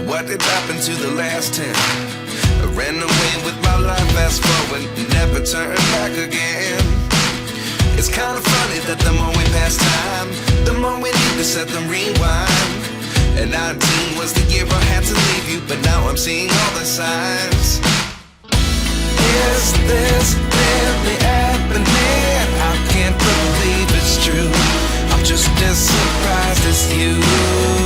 What did happen to the last 10? I ran away with my life, fast forward, never turn back again. It's kind of funny that the more we pass time, the more we need to set them rewind. And 19 was the year I had to leave you, but now I'm seeing all the signs. Is this really happening? I can't believe it's true. I'm just as surprised as you.